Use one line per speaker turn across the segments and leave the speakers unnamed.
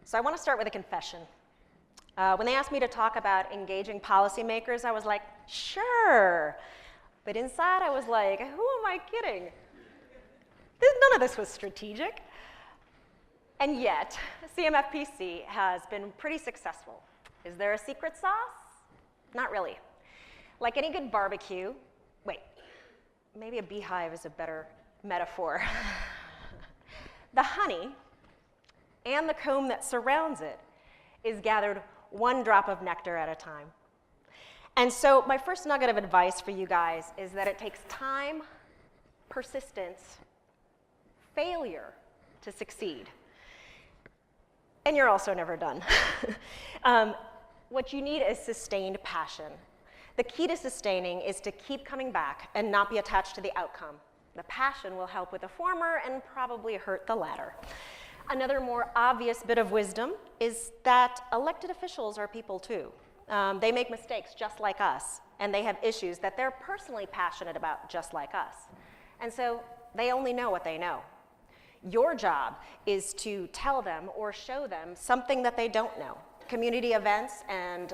So I want to start with a confession. When they asked me to talk about engaging policymakers, I was like, sure. But inside I was like, who am I kidding? None of this was strategic. And yet, CMFPC has been pretty successful. Is there a secret sauce? Not really. Like any good barbecue, wait, maybe a beehive is a better metaphor. The honey and the comb that surrounds it is gathered one drop of nectar at a time. And so my first nugget of advice for you guys is that it takes time, persistence, failure to succeed. And you're also never done. What you need is sustained passion. The key to sustaining is to keep coming back and not be attached to the outcome. The passion will help with the former and probably hurt the latter. Another more obvious bit of wisdom is that elected officials are people too. They make mistakes just like us, and they have issues that they're personally passionate about just like us. And so they only know what they know. Your job is to tell them or show them something that they don't know. Community events and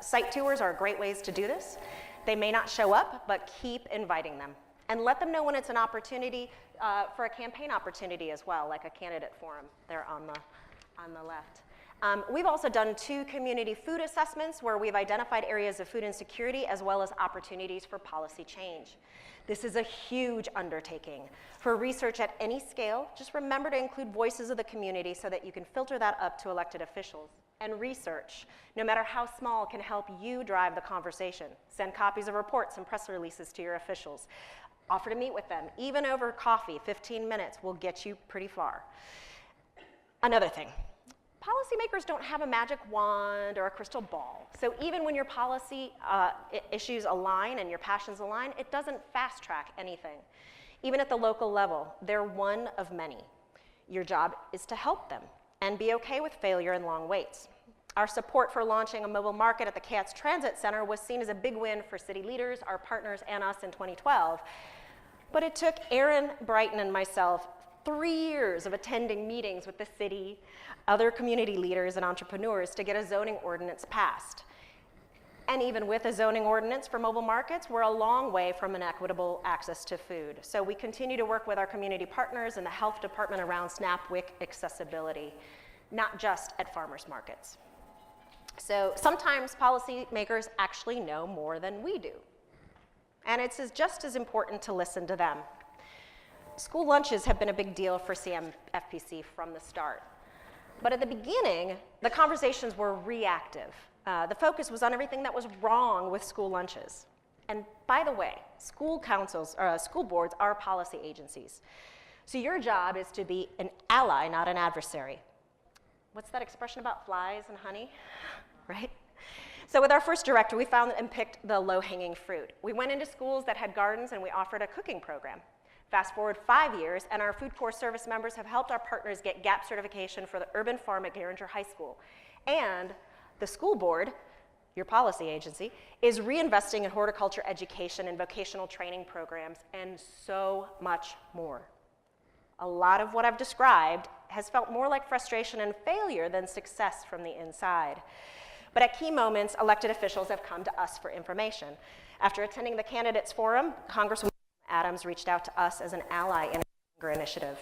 site tours are great ways to do this. They may not show up, but keep inviting them. And let them know when it's an opportunity for a campaign opportunity as well, like a candidate forum there on the left. We've also done 2 community food assessments where we've identified areas of food insecurity as well as opportunities for policy change. This is a huge undertaking. For research at any scale, just remember to include voices of the community so that you can filter that up to elected officials. And research, no matter how small, can help you drive the conversation. Send copies of reports and press releases to your officials. Offer to meet with them. Even over coffee, 15 minutes will get you pretty far. Another thing. Policymakers don't have a magic wand or a crystal ball. So even when your policy issues align and your passions align, it doesn't fast track anything. Even at the local level, they're one of many. Your job is to help them and be okay with failure and long waits. Our support for launching a mobile market at the Katz Transit Center was seen as a big win for city leaders, our partners, and us in 2012. But it took Aaron Brighton and myself 3 years of attending meetings with the city, other community leaders and entrepreneurs to get a zoning ordinance passed. And even with a zoning ordinance for mobile markets, we're a long way from an equitable access to food. So we continue to work with our community partners and the health department around SNAP WIC accessibility, not just at farmers markets. So sometimes policymakers actually know more than we do. And it's just as important to listen to them. School lunches have been a big deal for CMFPC from the start. But at the beginning, the conversations were reactive. The focus was on everything that was wrong with school lunches. And by the way, school councils, school boards are policy agencies. So your job is to be an ally, not an adversary. What's that expression about flies and honey, right? So with our first director, we found and picked the low-hanging fruit. We went into schools that had gardens and we offered a cooking program. Fast forward 5 years, and our Food Corps service members have helped our partners get GAP certification for the urban farm at Garinger High School. And the school board, your policy agency, is reinvesting in horticulture education and vocational training programs, and so much more. A lot of what I've described has felt more like frustration and failure than success from the inside. But at key moments, elected officials have come to us for information. After attending the candidates forum, Congresswoman Adams reached out to us as an ally in our initiative.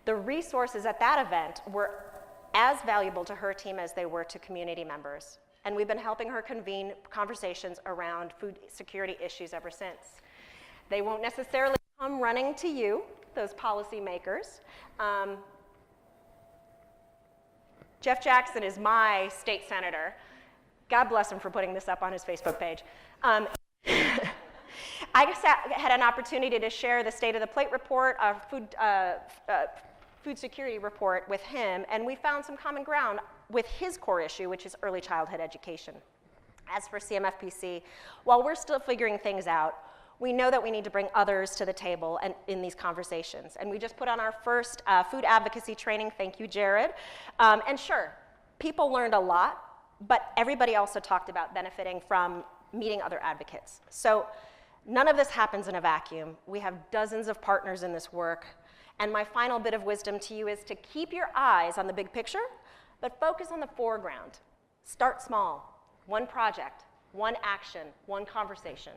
The resources at that event were as valuable to her team as they were to community members. And we've been helping her convene conversations around food security issues ever since. They won't necessarily come running to you, those policymakers. Jeff Jackson is my state senator. God bless him for putting this up on his Facebook page. I had an opportunity to share the State of the Plate report, our food security report with him, and we found some common ground with his core issue, which is early childhood education. As for CMFPC, while we're still figuring things out, we know that we need to bring others to the table and in these conversations. And we just put on our first food advocacy training, thank you, Jared. And sure, people learned a lot, but everybody also talked about benefiting from meeting other advocates. So none of this happens in a vacuum. We have dozens of partners in this work. And my final bit of wisdom to you is to keep your eyes on the big picture, But focus on the foreground. Start small. One project, one action, one conversation.